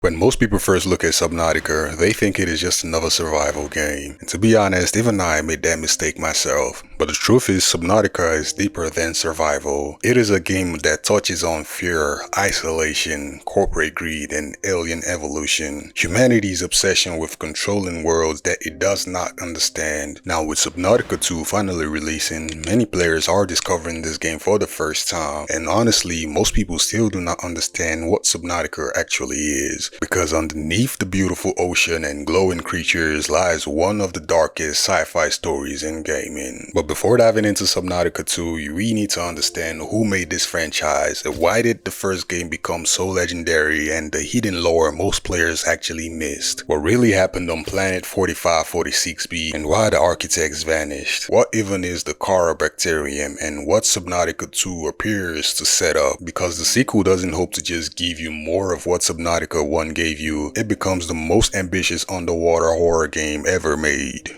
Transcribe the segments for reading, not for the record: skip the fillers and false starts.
When most people first look at Subnautica, they think it is just another survival game. And to be honest, even I made that mistake myself. But the truth is, Subnautica is deeper than survival. It is a game that touches on fear, isolation, corporate greed, and alien evolution. Humanity's obsession with controlling worlds that it does not understand. Now with Subnautica 2 finally releasing, many players are discovering this game for the first time. And honestly, most people still do not understand what Subnautica actually is. Because underneath the beautiful ocean and glowing creatures lies one of the darkest sci-fi stories in gaming. But before diving into Subnautica 2, we need to understand who made this franchise, why did the first game become so legendary, and the hidden lore most players actually missed. What really happened on planet 4546b, and why the architects vanished. What even is the KHARA bacterium, and what Subnautica 2 appears to set up. Because the sequel doesn't hope to just give you more of what Subnautica 1 gave you, it becomes the most ambitious underwater horror game ever made.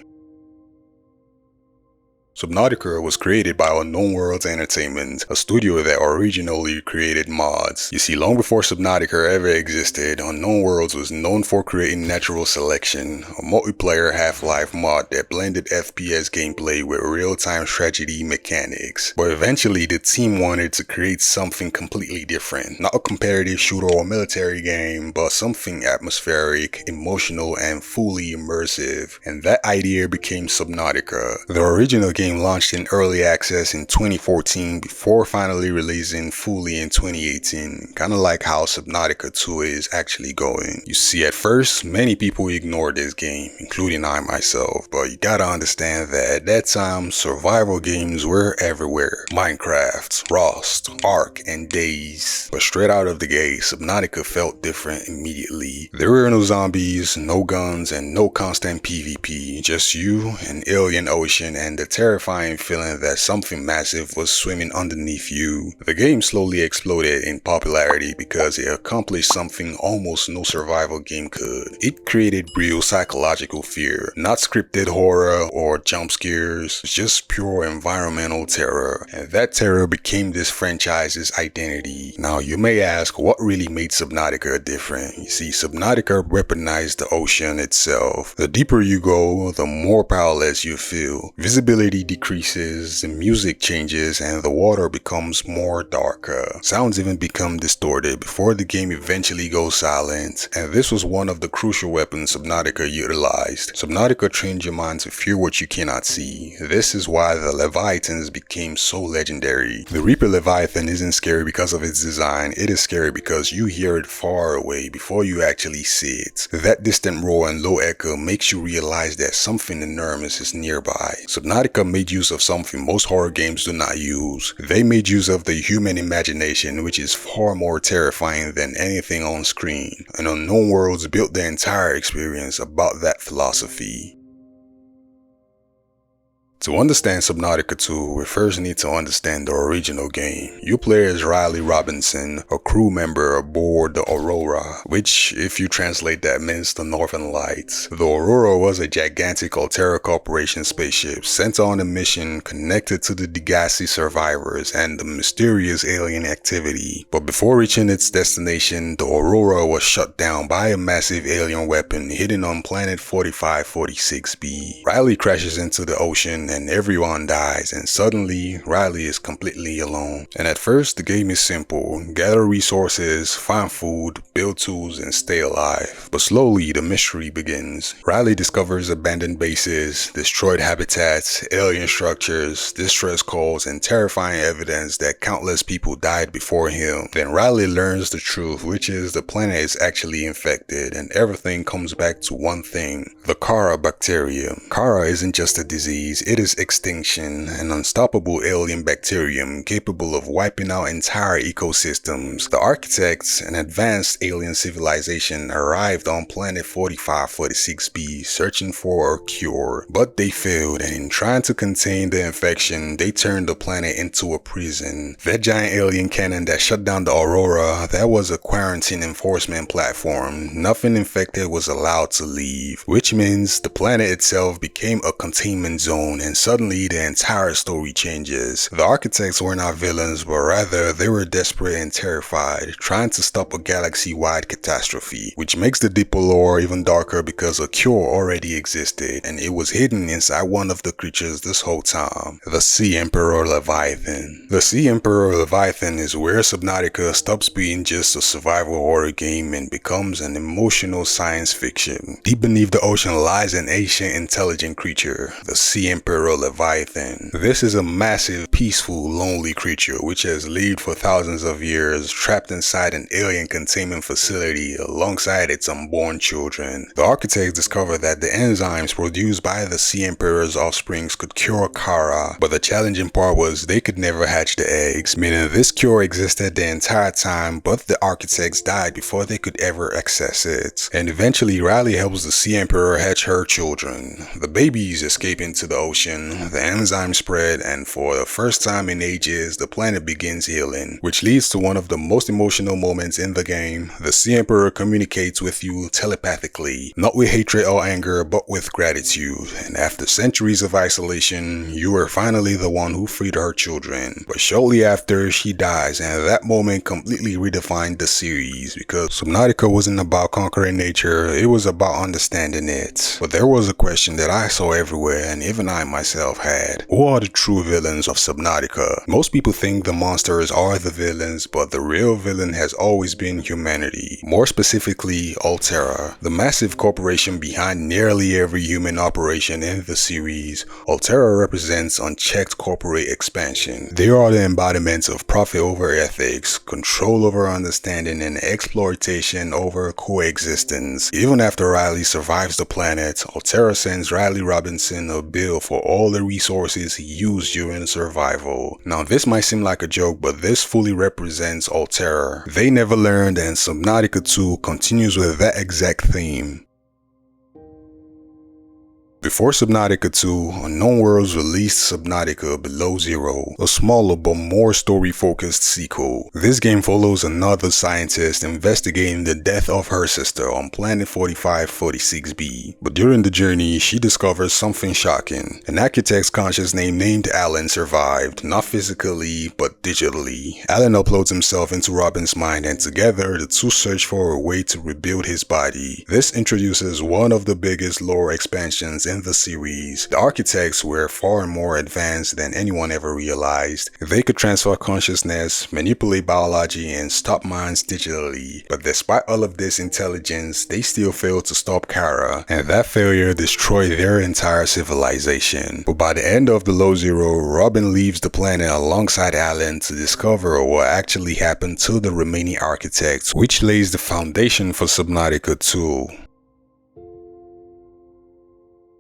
Subnautica was created by Unknown Worlds Entertainment, a studio that originally created mods. You see, long before Subnautica ever existed, Unknown Worlds was known for creating Natural Selection, a multiplayer Half-Life mod that blended FPS gameplay with real-time strategy mechanics. But eventually, the team wanted to create something completely different. Not a competitive shooter or military game, but something atmospheric, emotional, and fully immersive. And that idea became Subnautica. The original game launched in early access in 2014 before finally releasing fully in 2018, kinda like how Subnautica 2 is actually going. You see, at first, many people ignored this game, including I myself, but you gotta understand that at that time, survival games were everywhere. Minecraft, Rust, Ark, and Days. But straight out of the gate, Subnautica felt different immediately. There were no zombies, no guns, and no constant PvP, just you, an alien ocean, and the terrifying feeling that something massive was swimming underneath you. The game slowly exploded in popularity because it accomplished something almost no survival game could. It created real psychological fear, not scripted horror or jump scares, just pure environmental terror. And that terror became this franchise's identity. Now you may ask, what really made Subnautica different? You see, Subnautica weaponized the ocean itself. The deeper you go, the more powerless you feel. Visibility decreases, the music changes, and the water becomes more darker. Sounds even become distorted before the game eventually goes silent, and this was one of the crucial weapons Subnautica utilized. Subnautica trained your mind to fear what you cannot see. This is why the Leviathans became so legendary. The Reaper Leviathan isn't scary because of its design, it is scary because you hear it far away before you actually see it. That distant roar and low echo makes you realize that something enormous is nearby. Subnautica made use of something most horror games do not use. They made use of the human imagination, which is far more terrifying than anything on screen. And Unknown Worlds built the entire experience about that philosophy. To understand Subnautica 2, we first need to understand the original game. You play as Riley Robinson, a crew member aboard the Aurora, which, if you translate that, means the Northern Lights. The Aurora was a gigantic Altera Corporation spaceship sent on a mission connected to the Degassi survivors and the mysterious alien activity. But before reaching its destination, the Aurora was shut down by a massive alien weapon hidden on planet 4546b. Riley crashes into the ocean and everyone dies, and suddenly Riley is completely alone. And at first the game is simple: gather resources, find food, build tools, and stay alive. But slowly the mystery begins. Riley discovers abandoned bases, destroyed habitats, alien structures, distress calls, and terrifying evidence that countless people died before him. Then Riley learns the truth, which is the planet is actually infected, and everything comes back to one thing: the KHARA bacterium. KHARA isn't just a disease, it is extinction, an unstoppable alien bacterium capable of wiping out entire ecosystems. The architects, an advanced alien civilization, arrived on planet 4546b searching for a cure, but they failed, and in trying to contain the infection, they turned the planet into a prison. That giant alien cannon that shut down the Aurora, that was a quarantine enforcement platform. Nothing infected was allowed to leave, which means the planet itself became a containment zone, and suddenly the entire story changes. The architects were not villains, but rather they were desperate and terrified, trying to stop a galaxy-wide catastrophe, which makes the deeper lore even darker because a cure already existed, and it was hidden inside one of the creatures this whole time, the Sea Emperor Leviathan. The Sea Emperor Leviathan is where Subnautica stops being just a survival horror game and becomes an emotional science fiction. Deep beneath the ocean lies an ancient intelligent creature, the Sea Emperor Leviathan. This is a massive, peaceful, lonely creature which has lived for thousands of years, trapped inside an alien containment facility alongside its unborn children. The architects discovered that the enzymes produced by the Sea Emperor's offsprings could cure KHARA, but the challenging part was they could never hatch the eggs, meaning this cure existed the entire time, but the architects died before they could ever access it. And eventually Riley helps the Sea Emperor hatch her children. The babies escape into the ocean, the enzymes spread, and for the first time in ages, the planet begins healing, which leads to one of the most emotional moments in the game. The Sea Emperor communicates with you telepathically, not with hatred or anger, but with gratitude. And after centuries of isolation, you are finally the one who freed her children. But shortly after, she dies, and that moment completely redefined the series, because Subnautica wasn't about conquering nature, it was about understanding it. But there was a question that I saw everywhere, and even I myself had. Who are the true villains of Subnautica? Most people think the monsters are the villains, but the real villain has always been humanity. More specifically, Altera, the massive corporation behind nearly every human operation in the series. Altera represents unchecked corporate expansion. They are the embodiments of profit over ethics, control over understanding, and exploitation over coexistence. Even after Riley survives the planet, Altera sends Riley Robinson a bill for all the resources he used during survival. Now this might seem like a joke, but this fully represents Altera. They never learned, and Subnautica 2 continues with that exact theme. Before Subnautica 2, Unknown Worlds released Subnautica Below Zero, a smaller but more story-focused sequel. This game follows another scientist investigating the death of her sister on planet 4546b. But during the journey, she discovers something shocking. An architect's conscious named Alan survived, not physically, but digitally. Alan uploads himself into Robin's mind, and together, the two search for a way to rebuild his body. This introduces one of the biggest lore expansions in the series. The architects were far more advanced than anyone ever realized. They could transfer consciousness, manipulate biology, and stop minds digitally. But despite all of this intelligence, they still failed to stop KHARA, and that failure destroyed their entire civilization. But by the end of Below Zero, Robin leaves the planet alongside Alan to discover what actually happened to the remaining architects, which lays the foundation for Subnautica 2.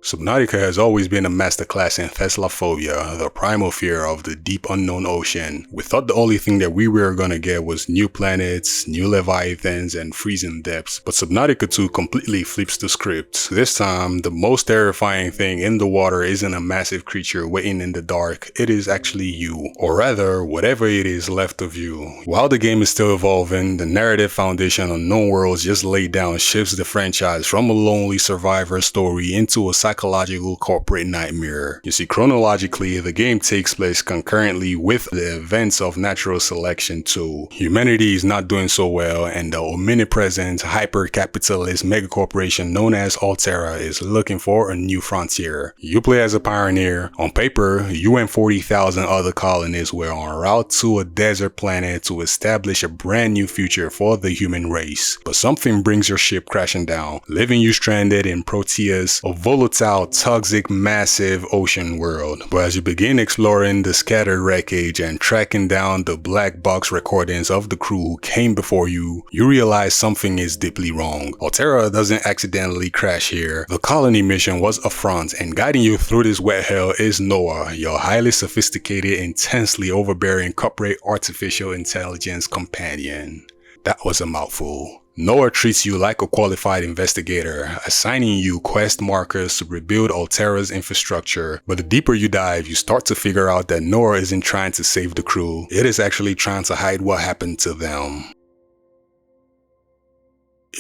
Subnautica has always been a masterclass in Theslophobia, the primal fear of the deep unknown ocean. We thought the only thing that we were gonna get was new planets, new Leviathans, and freezing depths, but Subnautica 2 completely flips the script. This time, the most terrifying thing in the water isn't a massive creature waiting in the dark, it is actually you, or rather, whatever it is left of you. While the game is still evolving, the narrative foundation Unknown Worlds just laid down shifts the franchise from a lonely survivor story into a psychological corporate nightmare. You see, chronologically, the game takes place concurrently with the events of natural selection too. Humanity is not doing so well, and the omnipresent, hyper-capitalist megacorporation known as Altera is looking for a new frontier. You play as a pioneer. On paper, you and 40,000 other colonists were en route to a desert planet to establish a brand new future for the human race. But something brings your ship crashing down, leaving you stranded in Proteus, a volatile, toxic, massive ocean world. But as you begin exploring the scattered wreckage and tracking down the black box recordings of the crew who came before you, you realize something is deeply wrong. Altera doesn't accidentally crash here. The colony mission was a front, and guiding you through this wet hell is Noah, your highly sophisticated, intensely overbearing corporate artificial intelligence companion. That was a mouthful. Noah treats you like a qualified investigator, assigning you quest markers to rebuild Altera's infrastructure. But the deeper you dive, you start to figure out that Noah isn't trying to save the crew, it is actually trying to hide what happened to them.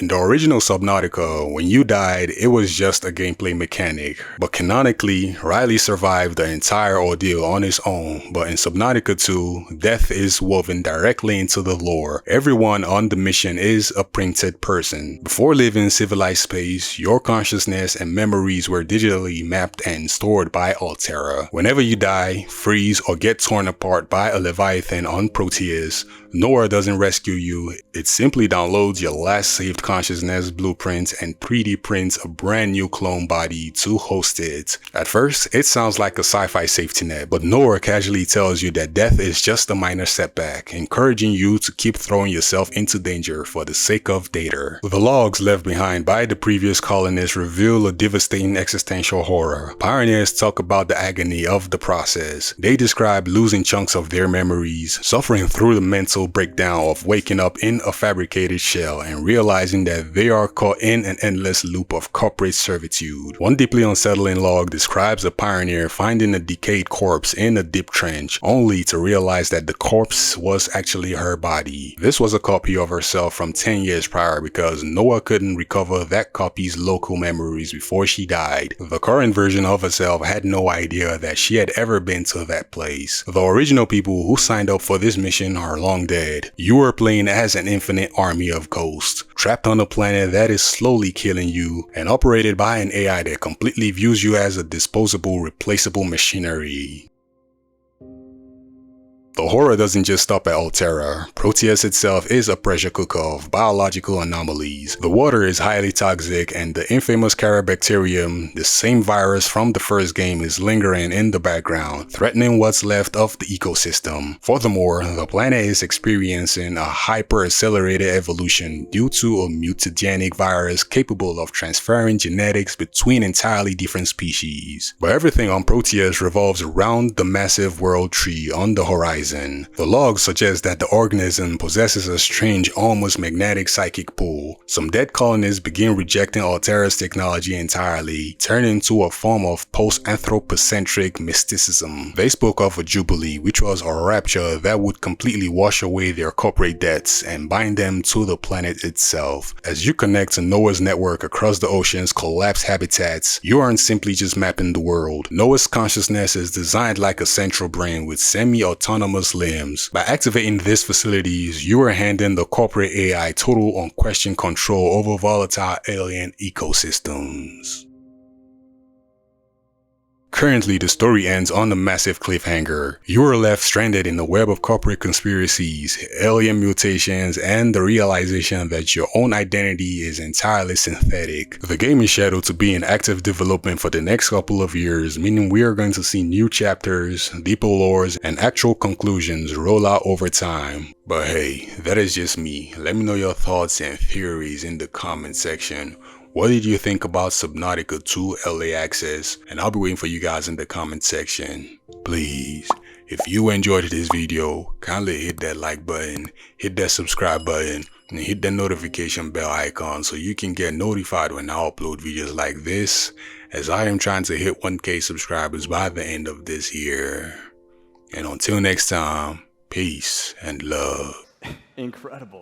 In the original Subnautica, when you died, it was just a gameplay mechanic. But canonically, Riley survived the entire ordeal on his own. But in Subnautica 2, death is woven directly into the lore. Everyone on the mission is a printed person. Before leaving civilized space, your consciousness and memories were digitally mapped and stored by Altera. Whenever you die, freeze, or get torn apart by a Leviathan on Proteus, Nora doesn't rescue you. It simply downloads your last saved consciousness blueprint and 3D prints a brand new clone body to host it. At first, it sounds like a sci-fi safety net, but Nora casually tells you that death is just a minor setback, encouraging you to keep throwing yourself into danger for the sake of data. The logs left behind by the previous colonists reveal a devastating existential horror. Pioneers talk about the agony of the process. They describe losing chunks of their memories, suffering through the mental breakdown of waking up in a fabricated shell and realizing that they are caught in an endless loop of corporate servitude. One deeply unsettling log describes a pioneer finding a decayed corpse in a deep trench, only to realize that the corpse was actually her body. This was a copy of herself from 10 years prior because Noah couldn't recover that copy's local memories before she died. The current version of herself had no idea that she had ever been to that place. The original people who signed up for this mission are long dead. You are playing as an infinite army of ghosts, trapped on a planet that is slowly killing you and operated by an AI that completely views you as a disposable, replaceable machinery. The horror doesn't just stop at Altera. Proteus itself is a pressure cooker of biological anomalies. The water is highly toxic and the infamous KHARA bacterium, the same virus from the first game, is lingering in the background, threatening what's left of the ecosystem. Furthermore, the planet is experiencing a hyper-accelerated evolution due to a mutagenic virus capable of transferring genetics between entirely different species. But everything on Proteus revolves around the massive world tree on the horizon. The logs suggest that the organism possesses a strange, almost magnetic psychic pull. Some dead colonists begin rejecting Altera's technology entirely, turning to a form of post-anthropocentric mysticism. They spoke of a jubilee, which was a rapture that would completely wash away their corporate debts and bind them to the planet itself. As you connect to Noah's network across the ocean's collapsed habitats, you aren't simply just mapping the world. Noah's consciousness is designed like a central brain with semi-autonomous limbs. By activating these facilities, you are handing the corporate AI total unquestioned control over volatile alien ecosystems. Currently, the story ends on a massive cliffhanger. You are left stranded in a web of corporate conspiracies, alien mutations, and the realization that your own identity is entirely synthetic. The game is scheduled to be in active development for the next couple of years, meaning we are going to see new chapters, deeper lores, and actual conclusions roll out over time. But hey, that is just me. Let me know your thoughts and theories in the comment section. What did you think about Subnautica 2 LA Access? And I'll be waiting for you guys in the comment section. Please, if you enjoyed this video, kindly hit that like button, hit that subscribe button, and hit that notification bell icon so you can get notified when I upload videos like this, as I am trying to hit 1K subscribers by the end of this year. And until next time, peace and love. Incredible.